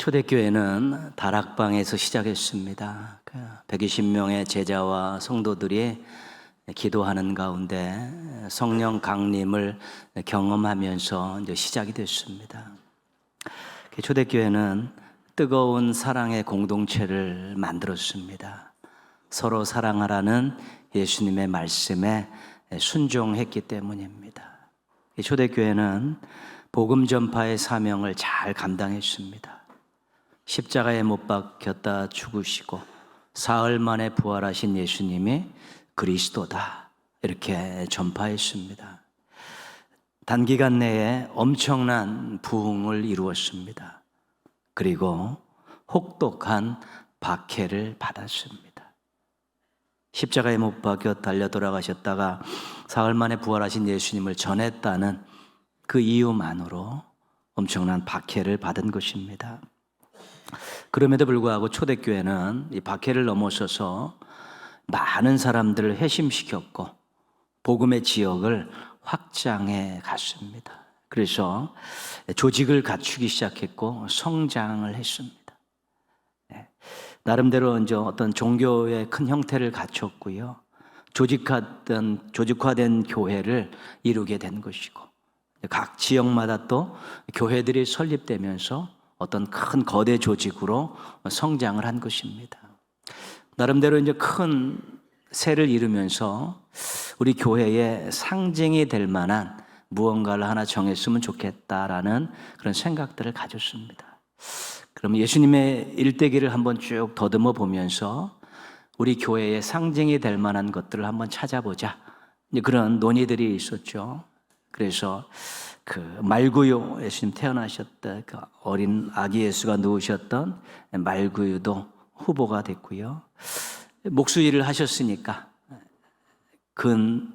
초대교회는 다락방에서 시작했습니다. 120명의 제자와 성도들이 기도하는 가운데 성령 강림을 경험하면서 이제 시작이 됐습니다. 초대교회는 뜨거운 사랑의 공동체를 만들었습니다. 서로 사랑하라는 예수님의 말씀에 순종했기 때문입니다. 초대교회는 복음 전파의 사명을 잘 감당했습니다. 십자가에 못 박혔다 죽으시고 사흘 만에 부활하신 예수님이 그리스도다, 이렇게 전파했습니다. 단기간 내에 엄청난 부흥을 이루었습니다. 그리고 혹독한 박해를 받았습니다. 십자가에 못 박혀 달려 돌아가셨다가 사흘 만에 부활하신 예수님을 전했다는 그 이유만으로 엄청난 박해를 받은 것입니다. 그럼에도 불구하고 초대교회는 이 박해를 넘어서서 많은 사람들을 회심시켰고 복음의 지역을 확장해 갔습니다. 그래서 조직을 갖추기 시작했고 성장을 했습니다. 나름대로 이제 어떤 종교의 큰 형태를 갖췄고요. 조직화된 교회를 이루게 된 것이고, 각 지역마다 또 교회들이 설립되면서 어떤 큰 거대 조직으로 성장을 한 것입니다. 나름대로 이제 큰 세를 이루면서 우리 교회의 상징이 될 만한 무언가를 하나 정했으면 좋겠다라는 그런 생각들을 가졌습니다. 그럼 예수님의 일대기를 한번 쭉 더듬어 보면서 우리 교회의 상징이 될 만한 것들을 한번 찾아보자, 그런 논의들이 있었죠. 그래서 그 말구유, 예수님 태어나셨던 그 어린 아기 예수가 누우셨던 말구유도 후보가 됐고요. 목수일을 하셨으니까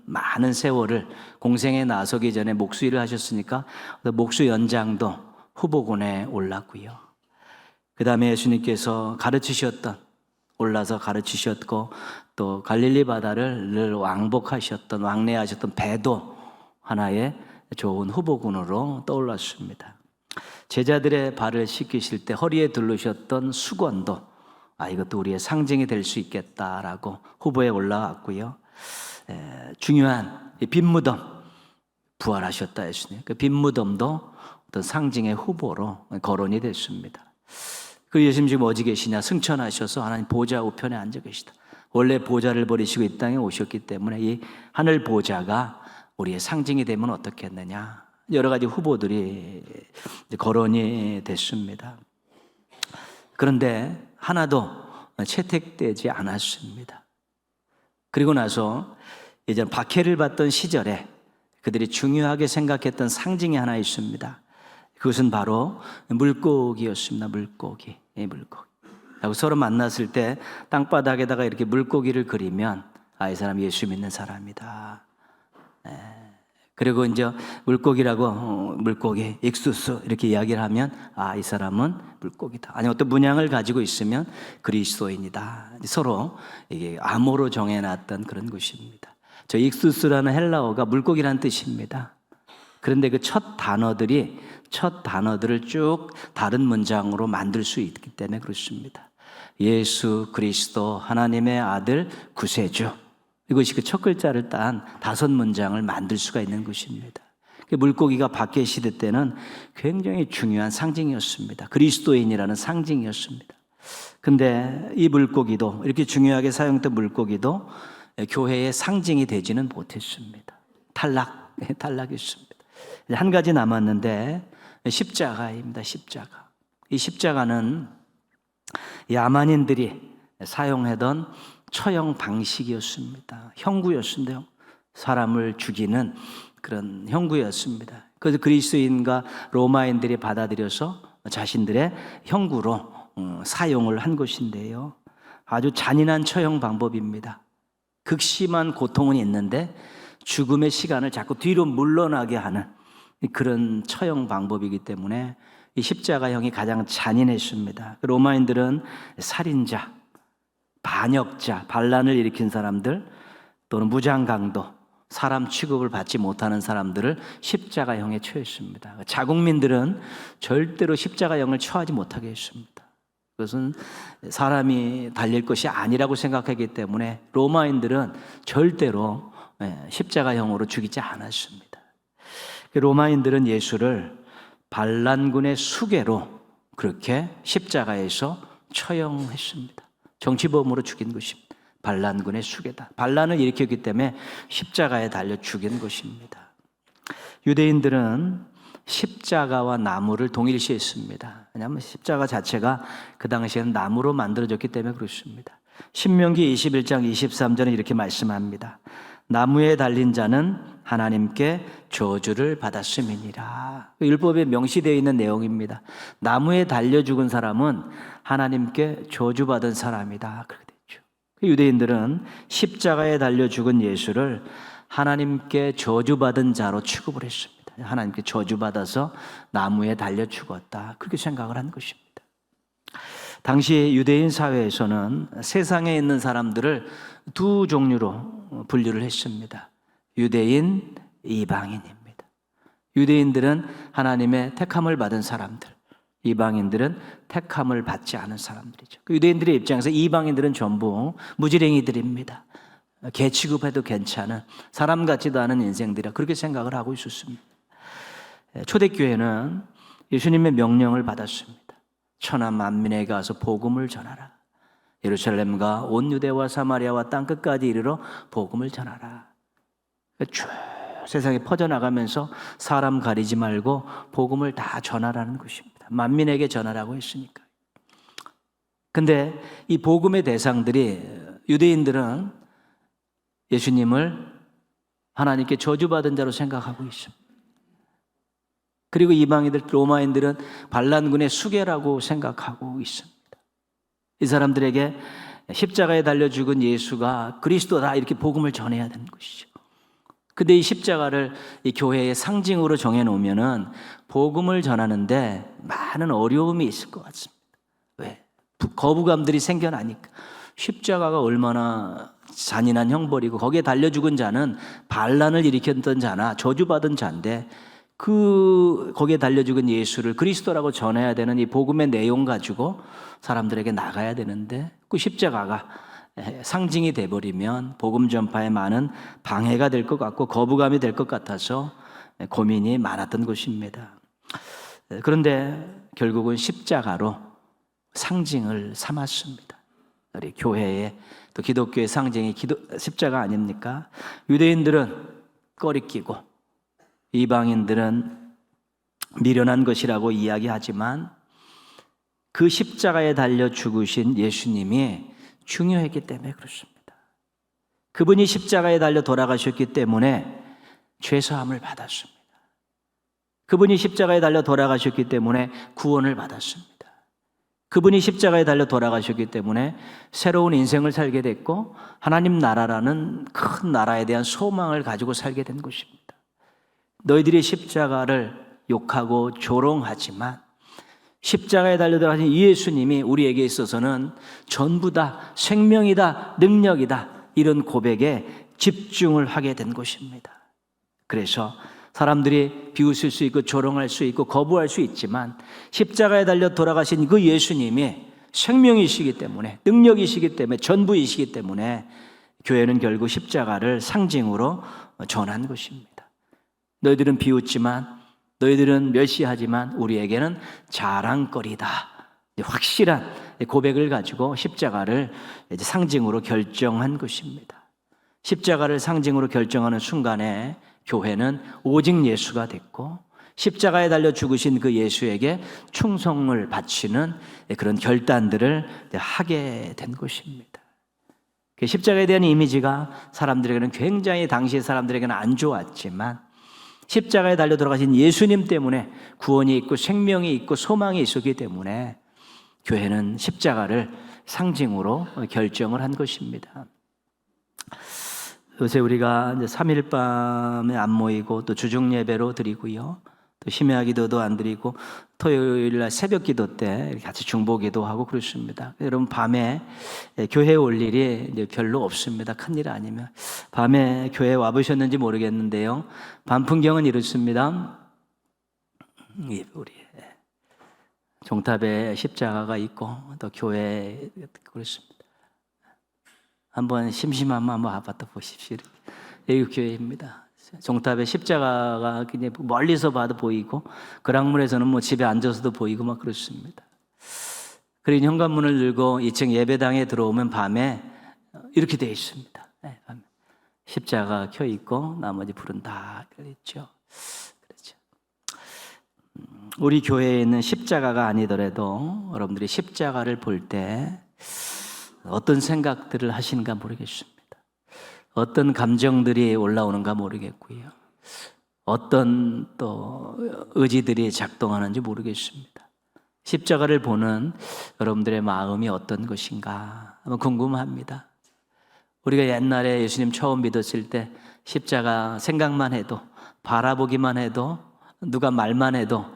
많은 세월을 공생에 나서기 전에 목수일을 하셨으니까 목수 연장도 후보군에 올랐고요. 그 다음에 예수님께서 올라서 가르치셨고 또 갈릴리 바다를 늘 왕래하셨던 배도 하나의 좋은 후보군으로 떠올랐습니다. 제자들의 발을 씻기실 때 허리에 두르셨던 수건도 이것도 우리의 상징이 될 수 있겠다라고 후보에 올라왔고요. 중요한 빈무덤, 부활하셨다 예수님, 그 빈무덤도 어떤 상징의 후보로 거론이 됐습니다. 그 예수님 지금 어디 계시냐? 승천하셔서 하나님 보좌 우편에 앉아 계시다. 원래 보좌를 버리시고 이 땅에 오셨기 때문에 이 하늘 보좌가 우리의 상징이 되면 어떻겠느냐, 여러 가지 후보들이 거론이 됐습니다. 그런데 하나도 채택되지 않았습니다. 그리고 나서 이제 박해를 받던 시절에 그들이 중요하게 생각했던 상징이 하나 있습니다. 그것은 바로 물고기였습니다. 물고기. 서로 만났을 때 땅바닥에다가 이렇게 물고기를 그리면 이 사람 예수 믿는 사람이다. 그리고 이제 물고기, 익수수 이렇게 이야기를 하면 이 사람은 물고기다. 아니 어떤 문양을 가지고 있으면 그리스도인이다. 서로 이게 암호로 정해놨던 그런 것입니다. 저 익수수라는 헬라어가 물고기라는 뜻입니다. 그런데 그 첫 단어들을 쭉 다른 문장으로 만들 수 있기 때문에 그렇습니다. 예수 그리스도 하나님의 아들 구세주, 이것이 그 첫 글자를 딴 5문장을 만들 수가 있는 것입니다. 물고기가 박해 시대 때는 굉장히 중요한 상징이었습니다. 그리스도인이라는 상징이었습니다. 근데 이 물고기도, 이렇게 중요하게 사용된 물고기도 교회의 상징이 되지는 못했습니다. 탈락했습니다. 한 가지 남았는데 십자가입니다. 십자가. 이 십자가는 야만인들이 사용하던 처형 방식이었습니다. 형구였습니다. 사람을 죽이는 그런 형구였습니다. 그래서 그리스도인과 로마인들이 받아들여서 자신들의 형구로 사용을 한 것인데요. 아주 잔인한 처형 방법입니다. 극심한 고통은 있는데 죽음의 시간을 자꾸 뒤로 물러나게 하는 그런 처형 방법이기 때문에 이 십자가형이 가장 잔인했습니다. 로마인들은 살인자, 반역자, 반란을 일으킨 사람들 또는 무장강도, 사람 취급을 받지 못하는 사람들을 십자가형에 처했습니다. 자국민들은 절대로 십자가형을 처하지 못하게 했습니다. 그것은 사람이 달릴 것이 아니라고 생각하기 때문에 로마인들은 절대로 십자가형으로 죽이지 않았습니다. 로마인들은 예수를 반란군의 수괴로 그렇게 십자가에서 처형했습니다. 정치범으로 죽인 것입니다. 반란군의 수괴다. 반란을 일으켰기 때문에 십자가에 달려 죽인 것입니다. 유대인들은 십자가와 나무를 동일시했습니다. 왜냐하면 십자가 자체가 그 당시에는 나무로 만들어졌기 때문에 그렇습니다. 신명기 21장 23절은 이렇게 말씀합니다. 나무에 달린 자는 하나님께 저주를 받았음이니라. 율법에 명시되어 있는 내용입니다. 나무에 달려 죽은 사람은 하나님께 저주받은 사람이다. 그렇게 됐죠. 유대인들은 십자가에 달려 죽은 예수를 하나님께 저주받은 자로 취급을 했습니다. 하나님께 저주받아서 나무에 달려 죽었다. 그렇게 생각을 한 것입니다. 당시 유대인 사회에서는 세상에 있는 사람들을 두 종류로 분류를 했습니다. 유대인, 이방인입니다. 유대인들은 하나님의 택함을 받은 사람들, 이방인들은 택함을 받지 않은 사람들이죠. 유대인들의 입장에서 이방인들은 전부 무지랭이들입니다. 개 취급해도 괜찮은 사람 같지도 않은 인생들이라 그렇게 생각을 하고 있었습니다. 초대교회는 예수님의 명령을 받았습니다. 천하 만민에게 가서 복음을 전하라. 예루살렘과 온 유대와 사마리아와 땅끝까지 이르러 복음을 전하라. 쭉 세상에 퍼져나가면서 사람 가리지 말고 복음을 다 전하라는 것입니다. 만민에게 전하라고 했으니까. 근데 이 복음의 대상들이 유대인들은 예수님을 하나님께 저주받은 자로 생각하고 있습니다. 그리고 이방인들, 로마인들은 반란군의 수괴라고 생각하고 있습니다. 이 사람들에게 십자가에 달려 죽은 예수가 그리스도다 이렇게 복음을 전해야 되는 것이죠. 근데 이 십자가를 이 교회의 상징으로 정해놓으면은 복음을 전하는데 많은 어려움이 있을 것 같습니다. 왜? 거부감들이 생겨나니까. 십자가가 얼마나 잔인한 형벌이고 거기에 달려 죽은 자는 반란을 일으켰던 자나 저주받은 자인데 거기에 달려 죽은 예수를 그리스도라고 전해야 되는 이 복음의 내용 가지고 사람들에게 나가야 되는데 그 십자가가 상징이 돼버리면 복음 전파에 많은 방해가 될 것 같고 거부감이 될 것 같아서 고민이 많았던 것입니다. 그런데 결국은 십자가로 상징을 삼았습니다. 우리 교회의 또 기독교의 상징이 십자가 아닙니까? 유대인들은 꺼리끼고 이방인들은 미련한 것이라고 이야기하지만 그 십자가에 달려 죽으신 예수님이 중요했기 때문에 그렇습니다. 그분이 십자가에 달려 돌아가셨기 때문에 죄사함을 받았습니다. 그분이 십자가에 달려 돌아가셨기 때문에 구원을 받았습니다. 그분이 십자가에 달려 돌아가셨기 때문에 새로운 인생을 살게 됐고 하나님 나라라는 큰 나라에 대한 소망을 가지고 살게 된 것입니다. 너희들이 십자가를 욕하고 조롱하지만 십자가에 달려 들어가신 이 예수님이 우리에게 있어서는 전부다, 생명이다, 능력이다 이런 고백에 집중을 하게 된 것입니다. 그래서 사람들이 비웃을 수 있고 조롱할 수 있고 거부할 수 있지만 십자가에 달려 돌아가신 그 예수님이 생명이시기 때문에 능력이시기 때문에 전부이시기 때문에 교회는 결국 십자가를 상징으로 전한 것입니다. 너희들은 비웃지만 너희들은 멸시하지만 우리에게는 자랑거리다. 확실한 고백을 가지고 십자가를 이제 상징으로 결정한 것입니다. 십자가를 상징으로 결정하는 순간에 교회는 오직 예수가 됐고 십자가에 달려 죽으신 그 예수에게 충성을 바치는 그런 결단들을 하게 된 것입니다. 십자가에 대한 이미지가 사람들에게는 굉장히 당시 사람들에게는 안 좋았지만 십자가에 달려 돌아가신 예수님 때문에 구원이 있고 생명이 있고 소망이 있었기 때문에 교회는 십자가를 상징으로 결정을 한 것입니다. 요새 우리가 이제 3일 밤에 안 모이고 또 주중 예배로 드리고요. 또 심야 기도도 안 드리고 토요일 날 새벽 기도 때 같이 중보 기도하고 그렇습니다. 여러분 밤에 교회에 올 일이 이제 별로 없습니다. 큰일 아니면. 밤에 교회에 와보셨는지 모르겠는데요. 밤 풍경은 이렇습니다. 우리 종탑에 십자가가 있고 또 교회에 그렇습니다. 한번 심심하면 한번 와봤다 보십시오. 여기 교회입니다. 종탑에 십자가가 그냥 멀리서 봐도 보이고 그랑문에서는 뭐 집에 앉아서도 보이고 막 그렇습니다. 그리고 현관문을 열고 2층 예배당에 들어오면 밤에 이렇게 되어 있습니다. 밤에 십자가 켜 있고 나머지 불은 다 켜있죠. 그렇죠. 우리 교회에 있는 십자가가 아니더라도 여러분들이 십자가를 볼 때 어떤 생각들을 하시는가 모르겠습니다. 어떤 감정들이 올라오는가 모르겠고요. 어떤 또 의지들이 작동하는지 모르겠습니다. 십자가를 보는 여러분들의 마음이 어떤 것인가 궁금합니다. 우리가 옛날에 예수님 처음 믿었을 때 십자가 생각만 해도 바라보기만 해도 누가 말만 해도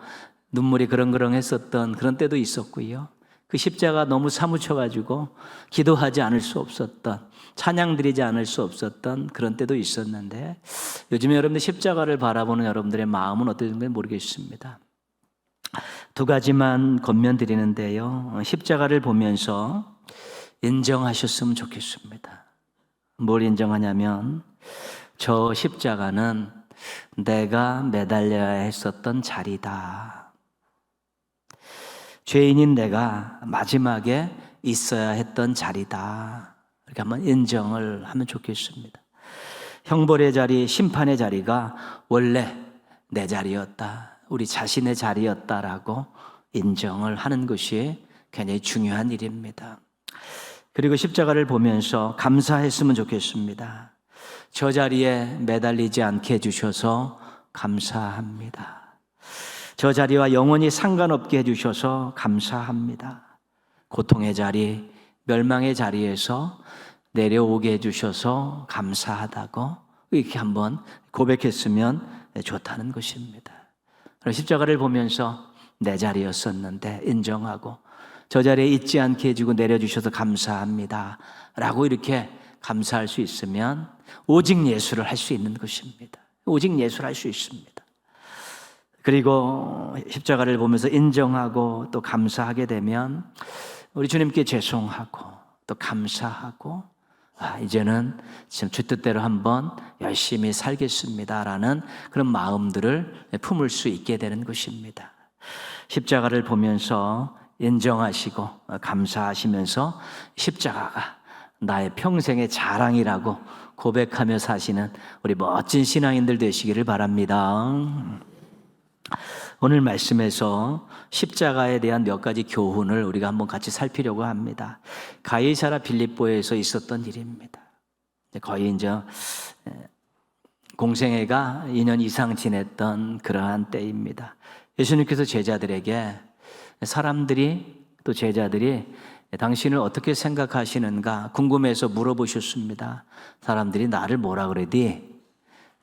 눈물이 그렁그렁 했었던 그런 때도 있었고요. 그 십자가 너무 사무쳐가지고 기도하지 않을 수 없었던, 찬양 드리지 않을 수 없었던 그런 때도 있었는데 요즘에 여러분들 십자가를 바라보는 여러분들의 마음은 어떤지 모르겠습니다. 두 가지만 권면드리는데요. 십자가를 보면서 인정하셨으면 좋겠습니다. 뭘 인정하냐면 저 십자가는 내가 매달려야 했었던 자리다. 죄인인 내가 마지막에 있어야 했던 자리다. 이렇게 한번 인정을 하면 좋겠습니다. 형벌의 자리, 심판의 자리가 원래 내 자리였다. 우리 자신의 자리였다라고 인정을 하는 것이 굉장히 중요한 일입니다. 그리고 십자가를 보면서 감사했으면 좋겠습니다. 저 자리에 매달리지 않게 해주셔서 감사합니다. 저 자리와 영원히 상관없게 해주셔서 감사합니다. 고통의 자리, 멸망의 자리에서 내려오게 해주셔서 감사하다고 이렇게 한번 고백했으면 좋다는 것입니다. 십자가를 보면서 내 자리였었는데 인정하고 저 자리에 있지 않게 해주고 내려주셔서 감사합니다 라고 이렇게 감사할 수 있으면 오직 예수를 할 수 있는 것입니다. 오직 예수를 할 수 있습니다. 그리고 십자가를 보면서 인정하고 또 감사하게 되면 우리 주님께 죄송하고 또 감사하고 이제는 지금 주 뜻대로 한번 열심히 살겠습니다라는 그런 마음들을 품을 수 있게 되는 것입니다. 십자가를 보면서 인정하시고 감사하시면서 십자가가 나의 평생의 자랑이라고 고백하며 사시는 우리 멋진 신앙인들 되시기를 바랍니다. 오늘 말씀에서 십자가에 대한 몇 가지 교훈을 우리가 한번 같이 살피려고 합니다. 가이사라 빌립보에서 있었던 일입니다. 거의 이제 공생애가 2년 이상 지냈던 그러한 때입니다. 예수님께서 제자들에게 사람들이 또 제자들이 당신을 어떻게 생각하시는가 궁금해서 물어보셨습니다. 사람들이 나를 뭐라 그러디?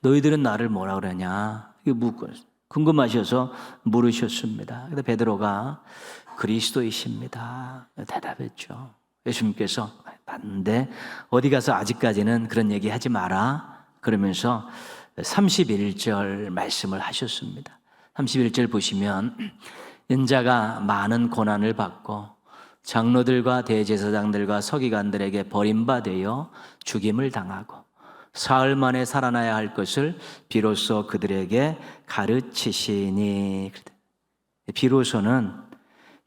너희들은 나를 뭐라 그러냐? 이거 묻고 궁금하셔서 물으셨습니다. 근데 베드로가 그리스도이십니다. 대답했죠. 예수님께서 맞는데 어디 가서 아직까지는 그런 얘기 하지 마라. 그러면서 31절 말씀을 하셨습니다. 31절 보시면 인자가 많은 고난을 받고 장로들과 대제사장들과 서기관들에게 버림받아 죽임을 당하고 사흘 만에 살아나야 할 것을 비로소 그들에게 가르치시니. 비로소는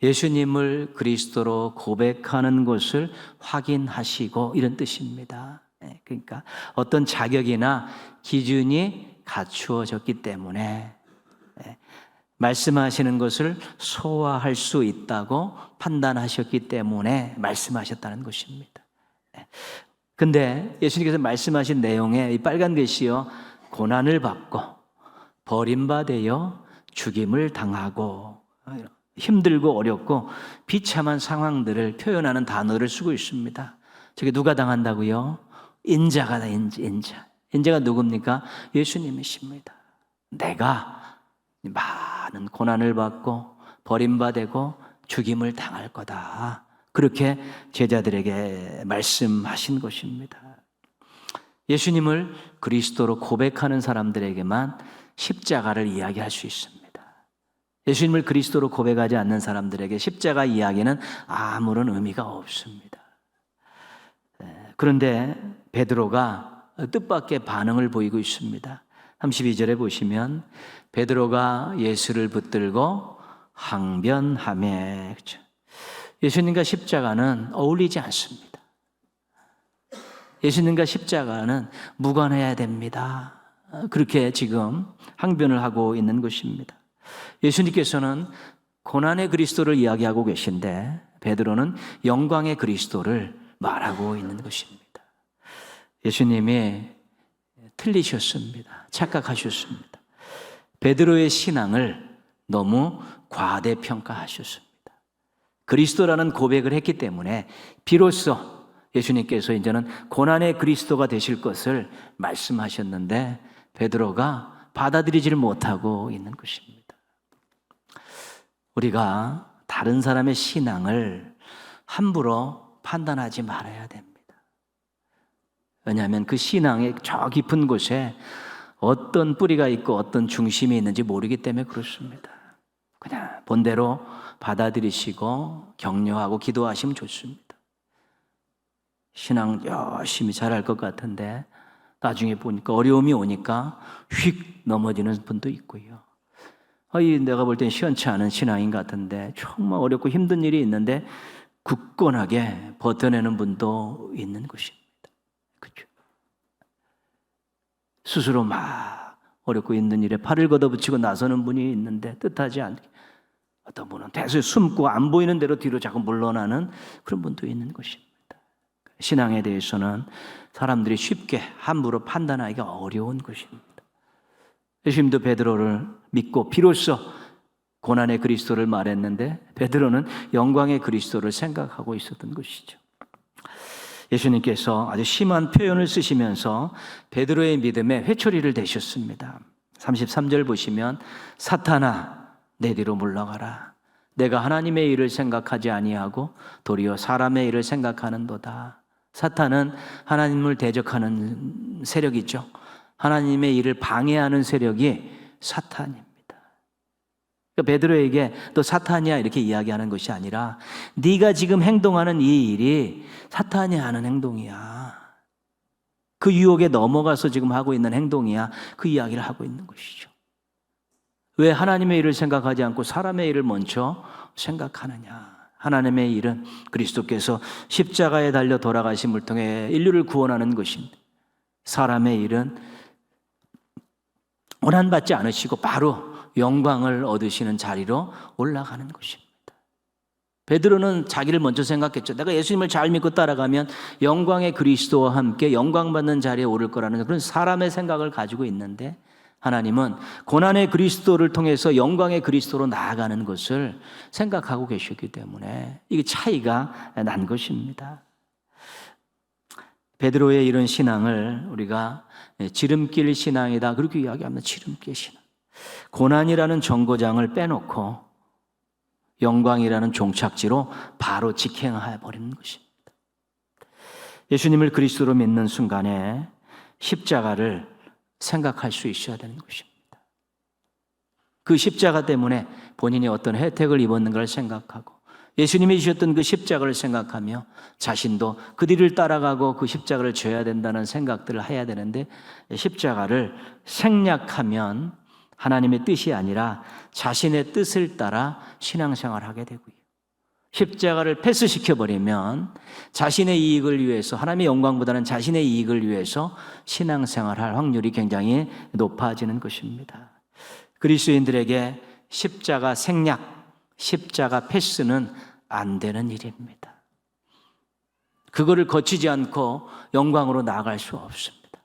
예수님을 그리스도로 고백하는 것을 확인하시고 이런 뜻입니다. 그러니까 어떤 자격이나 기준이 갖추어졌기 때문에 말씀하시는 것을 소화할 수 있다고 판단하셨기 때문에 말씀하셨다는 것입니다. 근데 예수님께서 말씀하신 내용에 이 빨간 글씨요, 고난을 받고 버림받아 죽임을 당하고 힘들고 어렵고 비참한 상황들을 표현하는 단어를 쓰고 있습니다. 저게 누가 당한다고요? 인자가 인자. 인자가 누굽니까? 예수님이십니다. 내가 많은 고난을 받고 버림받고 죽임을 당할 거다. 그렇게 제자들에게 말씀하신 것입니다. 예수님을 그리스도로 고백하는 사람들에게만 십자가를 이야기할 수 있습니다. 예수님을 그리스도로 고백하지 않는 사람들에게 십자가 이야기는 아무런 의미가 없습니다. 그런데 베드로가 뜻밖의 반응을 보이고 있습니다. 32절에 보시면 베드로가 예수를 붙들고 항변하매, 그렇죠? 예수님과 십자가는 어울리지 않습니다. 예수님과 십자가는 무관해야 됩니다. 그렇게 지금 항변을 하고 있는 것입니다. 예수님께서는 고난의 그리스도를 이야기하고 계신데 베드로는 영광의 그리스도를 말하고 있는 것입니다. 예수님이 틀리셨습니다. 착각하셨습니다. 베드로의 신앙을 너무 과대평가하셨습니다. 그리스도라는 고백을 했기 때문에 비로소 예수님께서 이제는 고난의 그리스도가 되실 것을 말씀하셨는데 베드로가 받아들이지를 못하고 있는 것입니다. 우리가 다른 사람의 신앙을 함부로 판단하지 말아야 됩니다. 왜냐하면 그 신앙의 저 깊은 곳에 어떤 뿌리가 있고 어떤 중심이 있는지 모르기 때문에 그렇습니다. 그냥 본대로 받아들이시고 격려하고 기도하시면 좋습니다. 신앙 열심히 잘할 것 같은데 나중에 보니까 어려움이 오니까 휙 넘어지는 분도 있고요. 내가 볼 땐 시원치 않은 신앙인 같은데 정말 어렵고 힘든 일이 있는데 굳건하게 버텨내는 분도 있는 것입니다. 그렇죠? 스스로 막 어렵고 있는 일에 팔을 걷어붙이고 나서는 분이 있는데 뜻하지 않게 어떤 분은 대수에 숨고 안 보이는 대로 뒤로 자꾸 물러나는 그런 분도 있는 것입니다. 신앙에 대해서는 사람들이 쉽게 함부로 판단하기가 어려운 것입니다. 예수님도 베드로를 믿고 비로소 고난의 그리스도를 말했는데 베드로는 영광의 그리스도를 생각하고 있었던 것이죠. 예수님께서 아주 심한 표현을 쓰시면서 베드로의 믿음에 회초리를 대셨습니다. 33절 보시면 사탄아 내 뒤로 물러가라. 내가 하나님의 일을 생각하지 아니하고 도리어 사람의 일을 생각하는도다. 사탄은 하나님을 대적하는 세력이죠. 하나님의 일을 방해하는 세력이 사탄입니다. 그러니까 베드로에게 너 사탄이야 이렇게 이야기하는 것이 아니라 네가 지금 행동하는 이 일이 사탄이 하는 행동이야. 그 유혹에 넘어가서 지금 하고 있는 행동이야. 그 이야기를 하고 있는 것이죠. 왜 하나님의 일을 생각하지 않고 사람의 일을 먼저 생각하느냐. 하나님의 일은 그리스도께서 십자가에 달려 돌아가심을 통해 인류를 구원하는 것입니다. 사람의 일은 고난받지 않으시고 바로 영광을 얻으시는 자리로 올라가는 것입니다. 베드로는 자기를 먼저 생각했죠. 내가 예수님을 잘 믿고 따라가면 영광의 그리스도와 함께 영광받는 자리에 오를 거라는 그런 사람의 생각을 가지고 있는데 하나님은 고난의 그리스도를 통해서 영광의 그리스도로 나아가는 것을 생각하고 계셨기 때문에 이게 차이가 난 것입니다. 베드로의 이런 신앙을 우리가 지름길 신앙이다 그렇게 이야기합니다. 지름길 신앙. 고난이라는 정거장을 빼놓고 영광이라는 종착지로 바로 직행해 버리는 것입니다. 예수님을 그리스도로 믿는 순간에 십자가를 생각할 수 있어야 되는 것입니다. 그 십자가 때문에 본인이 어떤 혜택을 입었는가를 생각하고 예수님이 주셨던 그 십자가를 생각하며 자신도 그 뒤를 따라가고 그 십자가를 져야 된다는 생각들을 해야 되는데 십자가를 생략하면 하나님의 뜻이 아니라 자신의 뜻을 따라 신앙생활을 하게 되고요. 십자가를 패스시켜버리면 자신의 이익을 위해서 하나님의 영광보다는 자신의 이익을 위해서 신앙생활할 확률이 굉장히 높아지는 것입니다. 그리스도인들에게 십자가 생략, 십자가 패스는 안 되는 일입니다. 그거를 거치지 않고 영광으로 나아갈 수 없습니다.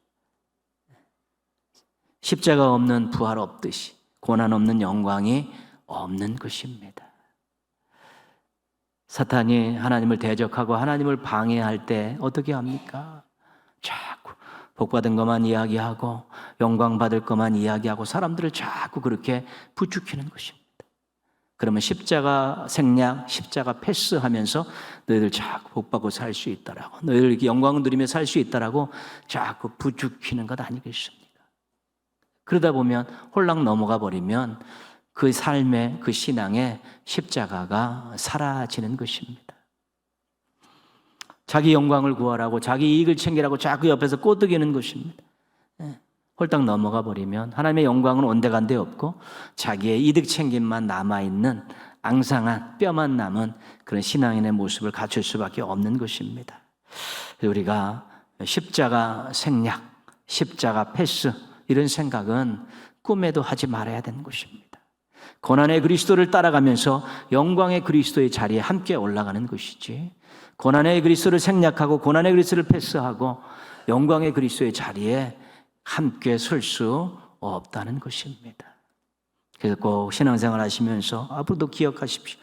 십자가 없는 부활 없듯이 고난 없는 영광이 없는 것입니다. 사탄이 하나님을 대적하고 하나님을 방해할 때 어떻게 합니까? 자꾸 복받은 것만 이야기하고 영광 받을 것만 이야기하고 사람들을 자꾸 그렇게 부추기는 것입니다. 그러면 십자가 생략, 십자가 패스하면서 너희들 자꾸 복받고 살 수 있다라고, 너희들 이렇게 영광을 누리며 살 수 있다라고 자꾸 부추기는 것 아니겠습니까? 그러다 보면 홀랑 넘어가 버리면 그 삶의, 그 신앙의 십자가가 사라지는 것입니다. 자기 영광을 구하라고, 자기 이익을 챙기라고 자꾸 옆에서 꼬드기는 것입니다. 홀딱 넘어가 버리면 하나님의 영광은 온데간데 없고 자기의 이득 챙김만 남아있는 앙상한 뼈만 남은 그런 신앙인의 모습을 갖출 수밖에 없는 것입니다. 우리가 십자가 생략, 십자가 패스 이런 생각은 꿈에도 하지 말아야 되는 것입니다. 고난의 그리스도를 따라가면서 영광의 그리스도의 자리에 함께 올라가는 것이지, 고난의 그리스도를 생략하고 고난의 그리스도를 패스하고 영광의 그리스도의 자리에 함께 설 수 없다는 것입니다. 그래서 꼭 신앙생활 하시면서 앞으로도 기억하십시오.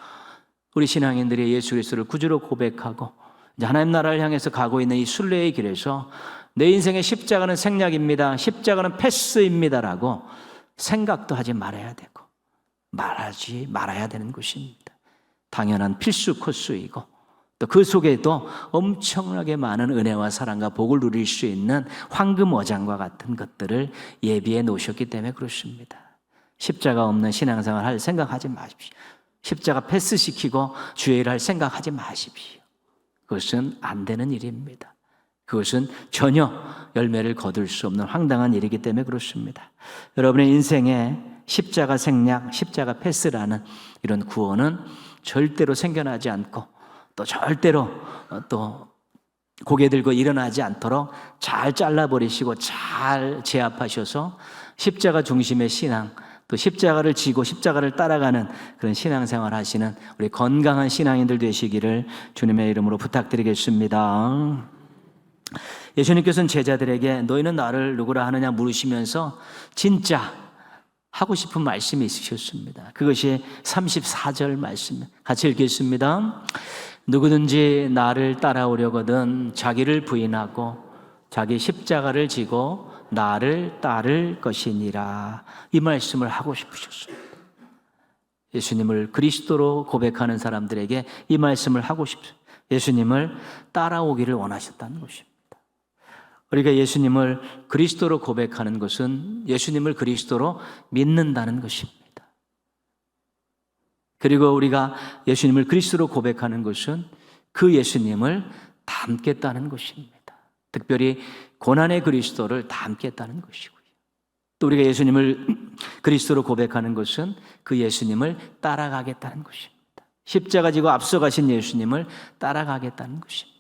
우리 신앙인들이 예수 그리스도를 구주로 고백하고 이제 하나님 나라를 향해서 가고 있는 이 순례의 길에서 내 인생의 십자가는 생략입니다, 십자가는 패스입니다라고 생각도 하지 말아야 되고 말하지 말아야 되는 것입니다. 당연한 필수 코스이고 또 그 속에도 엄청나게 많은 은혜와 사랑과 복을 누릴 수 있는 황금 어장과 같은 것들을 예비해 놓으셨기 때문에 그렇습니다. 십자가 없는 신앙생활 할 생각하지 마십시오. 십자가 패스시키고 주의 일을 할 생각하지 마십시오. 그것은 안 되는 일입니다. 그것은 전혀 열매를 거둘 수 없는 황당한 일이기 때문에 그렇습니다. 여러분의 인생에 십자가 생략, 십자가 패스라는 이런 구원은 절대로 생겨나지 않고 또 절대로 또 고개 들고 일어나지 않도록 잘 잘라버리시고 잘 제압하셔서 십자가 중심의 신앙, 또 십자가를 지고 십자가를 따라가는 그런 신앙생활 하시는 우리 건강한 신앙인들 되시기를 주님의 이름으로 부탁드리겠습니다. 예수님께서는 제자들에게 너희는 나를 누구라 하느냐 물으시면서 진짜 하고 싶은 말씀이 있으셨습니다. 그것이 34절 말씀, 같이 읽겠습니다. 누구든지 나를 따라오려거든 자기를 부인하고 자기 십자가를 지고 나를 따를 것이니라. 이 말씀을 하고 싶으셨습니다. 예수님을 그리스도로 고백하는 사람들에게 이 말씀을 하고 싶습니다. 예수님을 따라오기를 원하셨다는 것입니다. 우리가 예수님을 그리스도로 고백하는 것은 예수님을 그리스도로 믿는다는 것입니다. 그리고 우리가 예수님을 그리스도로 고백하는 것은 그 예수님을 닮겠다는 것입니다. 특별히 고난의 그리스도를 닮겠다는 것이고요. 또 우리가 예수님을 그리스도로 고백하는 것은 그 예수님을 따라가겠다는 것입니다. 십자가 지고 앞서가신 예수님을 따라가겠다는 것입니다.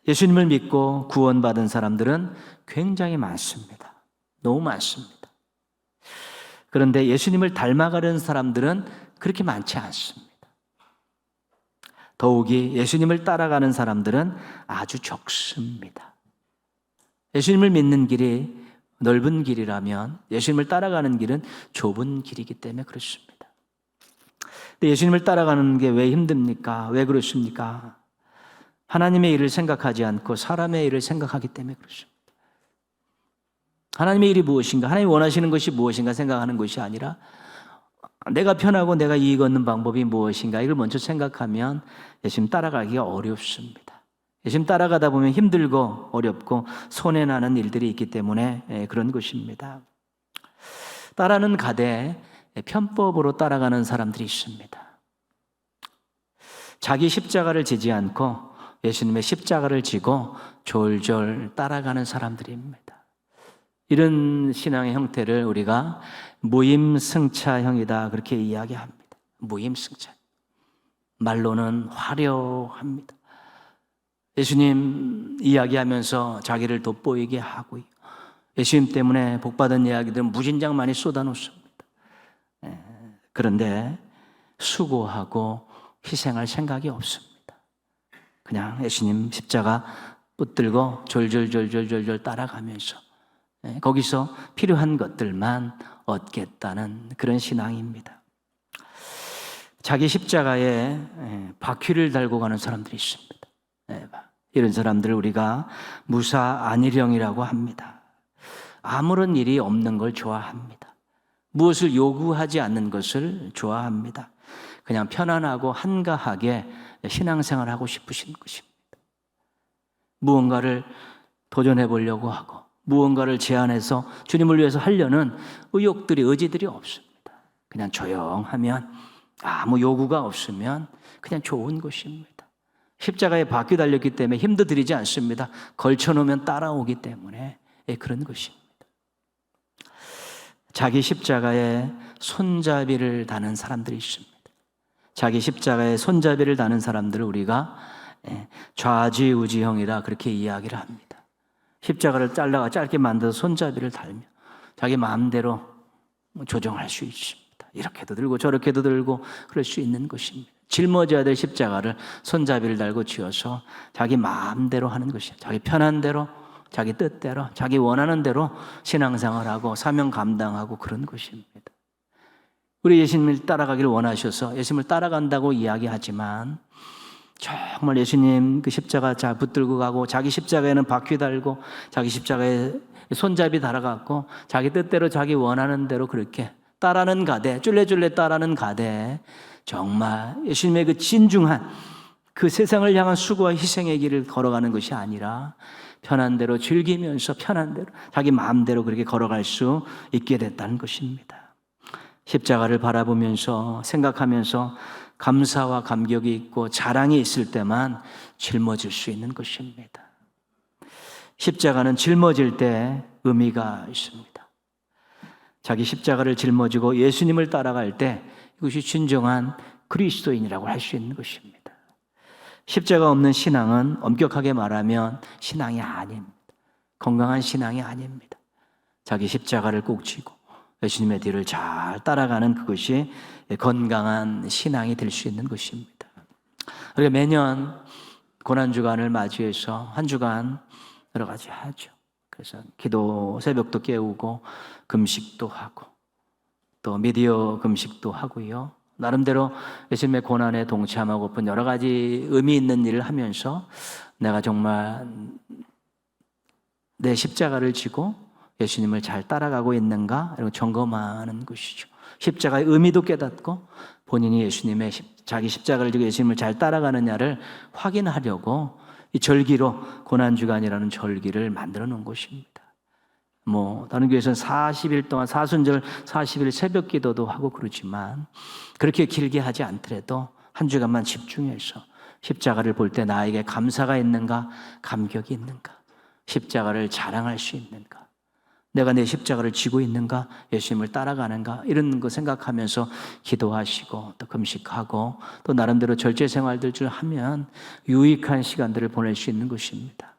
예수님을 믿고 구원받은 사람들은 굉장히 많습니다. 너무 많습니다. 그런데 예수님을 닮아가려는 사람들은 그렇게 많지 않습니다. 더욱이 예수님을 따라가는 사람들은 아주 적습니다. 예수님을 믿는 길이 넓은 길이라면 예수님을 따라가는 길은 좁은 길이기 때문에 그렇습니다. 근데 예수님을 따라가는 게 왜 힘듭니까? 왜 그렇습니까? 하나님의 일을 생각하지 않고 사람의 일을 생각하기 때문에 그렇습니다. 하나님의 일이 무엇인가, 하나님이 원하시는 것이 무엇인가 생각하는 것이 아니라 내가 편하고 내가 이익 얻는 방법이 무엇인가 이걸 먼저 생각하면 예수님 따라가기가 어렵습니다. 예수님 따라가다 보면 힘들고 어렵고 손해나는 일들이 있기 때문에 그런 것입니다. 따라는 가되 편법으로 따라가는 사람들이 있습니다. 자기 십자가를 지지 않고 예수님의 십자가를 지고 졸졸 따라가는 사람들입니다. 이런 신앙의 형태를 우리가 무임승차형이다 그렇게 이야기합니다. 무임승차. 말로는 화려합니다. 예수님 이야기하면서 자기를 돋보이게 하고요. 예수님 때문에 복받은 이야기들은 무진장 많이 쏟아놓습니다. 그런데 수고하고 희생할 생각이 없습니다. 그냥 예수님 십자가 붙들고 졸졸졸졸졸 따라가면서 거기서 필요한 것들만 얻겠다는 그런 신앙입니다. 자기 십자가에 바퀴를 달고 가는 사람들이 있습니다. 이런 사람들을 우리가 무사 안일형이라고 합니다. 아무런 일이 없는 걸 좋아합니다. 무엇을 요구하지 않는 것을 좋아합니다. 그냥 편안하고 한가하게 신앙생활을 하고 싶으신 것입니다. 무언가를 도전해 보려고 하고 무언가를 제안해서 주님을 위해서 하려는 의욕들이, 의지들이 없습니다. 그냥 조용하면, 아무 요구가 없으면 그냥 좋은 것입니다. 십자가에 바퀴 달렸기 때문에 힘도 들이지 않습니다. 걸쳐놓으면 따라오기 때문에 그런 것입니다. 자기 십자가에 손잡이를 다는 사람들이 있습니다. 자기 십자가에 손잡이를 다는 사람들을 우리가 좌지우지형이라 그렇게 이야기를 합니다. 십자가를 잘라가 짧게 만들어서 손잡이를 달며 자기 마음대로 조정할 수 있습니다. 이렇게도 들고 저렇게도 들고 그럴 수 있는 것입니다. 짊어져야 될 십자가를 손잡이를 달고 쥐어서 자기 마음대로 하는 것이에요. 자기 편한 대로, 자기 뜻대로, 자기 원하는 대로 신앙생활하고 사명 감당하고 그런 것입니다. 우리 예수님을 따라가기를 원하셔서 예수님을 따라간다고 이야기하지만 정말 예수님 그 십자가 잘 붙들고 가고 자기 십자가에는 바퀴 달고 자기 십자가에 손잡이 달아갖고 자기 뜻대로 자기 원하는 대로 그렇게 따라는 가되, 쫄래쫄래 따라는 가되 정말 예수님의 그 진중한 그 세상을 향한 수고와 희생의 길을 걸어가는 것이 아니라 편한 대로 즐기면서 편한 대로 자기 마음대로 그렇게 걸어갈 수 있게 됐다는 것입니다. 십자가를 바라보면서 생각하면서 감사와 감격이 있고 자랑이 있을 때만 짊어질 수 있는 것입니다. 십자가는 짊어질 때 의미가 있습니다. 자기 십자가를 짊어지고 예수님을 따라갈 때 이것이 진정한 그리스도인이라고 할 수 있는 것입니다. 십자가 없는 신앙은 엄격하게 말하면 신앙이 아닙니다. 건강한 신앙이 아닙니다. 자기 십자가를 꼭 지고 예수님의 뒤를 잘 따라가는 그것이 건강한 신앙이 될 수 있는 것입니다. 우리가 매년 고난주간을 맞이해서 한 주간 여러 가지 하죠. 그래서 기도 새벽도 깨우고 금식도 하고 또 미디어 금식도 하고요. 나름대로 예수님의 고난에 동참하고픈 여러 가지 의미 있는 일을 하면서 내가 정말 내 십자가를 지고 예수님을 잘 따라가고 있는가 이런 점검하는 것이죠. 십자가의 의미도 깨닫고 본인이 예수님의 자기 십자가를 지고 예수님을 잘 따라가느냐를 확인하려고 이 절기로 고난주간이라는 절기를 만들어 놓은 것입니다. 다른 교회에서는 40일 동안 사순절 40일 새벽 기도도 하고 그러지만 그렇게 길게 하지 않더라도 한 주간만 집중해서 십자가를 볼 때 나에게 감사가 있는가, 감격이 있는가, 십자가를 자랑할 수 있는가, 내가 내 십자가를 지고 있는가, 예수님을 따라가는가 이런 거 생각하면서 기도하시고 또 금식하고 또 나름대로 절제 생활들 을 하면 유익한 시간들을 보낼 수 있는 것입니다.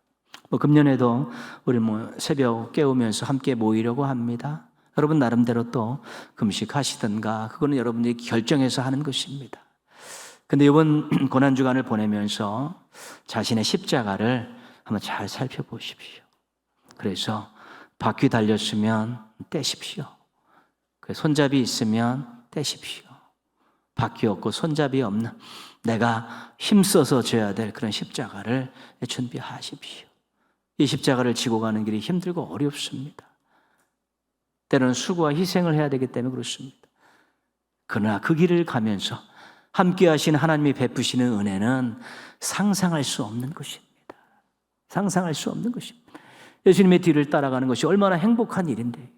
금년에도 우리 새벽 깨우면서 함께 모이려고 합니다. 여러분 나름대로 또 금식하시든가 그거는 여러분들이 결정해서 하는 것입니다. 근데 이번 고난주간을 보내면서 자신의 십자가를 한번 잘 살펴보십시오. 그래서 바퀴 달렸으면 떼십시오. 손잡이 있으면 떼십시오. 바퀴 없고 손잡이 없는 내가 힘써서 져야 될 그런 십자가를 준비하십시오. 이 십자가를 지고 가는 길이 힘들고 어렵습니다. 때로는 수고와 희생을 해야 되기 때문에 그렇습니다. 그러나 그 길을 가면서 함께 하신 하나님이 베푸시는 은혜는 상상할 수 없는 것입니다. 상상할 수 없는 것입니다. 예수님의 뒤를 따라가는 것이 얼마나 행복한 일인데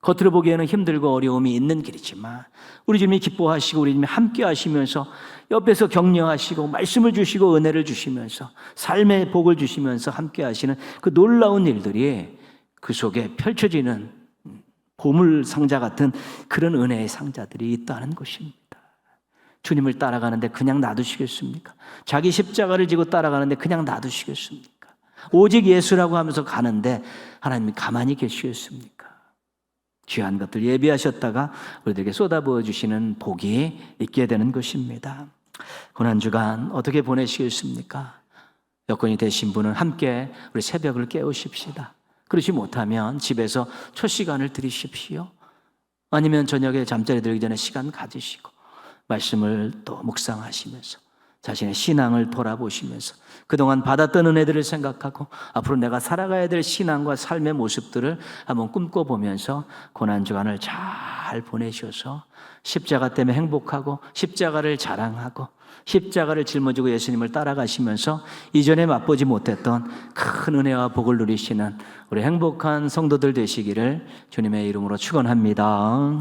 겉으로 보기에는 힘들고 어려움이 있는 길이지만 우리 주님이 기뻐하시고 우리 주님이 함께 하시면서 옆에서 격려하시고 말씀을 주시고 은혜를 주시면서 삶의 복을 주시면서 함께 하시는 그 놀라운 일들이 그 속에 펼쳐지는 보물 상자 같은 그런 은혜의 상자들이 있다는 것입니다. 주님을 따라가는데 그냥 놔두시겠습니까? 자기 십자가를 지고 따라가는데 그냥 놔두시겠습니까? 오직 예수라고 하면서 가는데 하나님이 가만히 계시겠습니까? 귀한 것들 예비하셨다가 우리들에게 쏟아부어 주시는 복이 있게 되는 것입니다. 고난주간 어떻게 보내시겠습니까? 여건이 되신 분은 함께 우리 새벽을 깨우십시다. 그렇지 못하면 집에서 첫 시간을 드리십시오. 아니면 저녁에 잠자리 들기 전에 시간 가지시고 말씀을 또 묵상하시면서 자신의 신앙을 돌아보시면서 그동안 받았던 은혜들을 생각하고 앞으로 내가 살아가야 될 신앙과 삶의 모습들을 한번 꿈꿔보면서 고난주간을 잘 보내셔서 십자가 때문에 행복하고 십자가를 자랑하고 십자가를 짊어지고 예수님을 따라가시면서 이전에 맛보지 못했던 큰 은혜와 복을 누리시는 우리 행복한 성도들 되시기를 주님의 이름으로 축원합니다.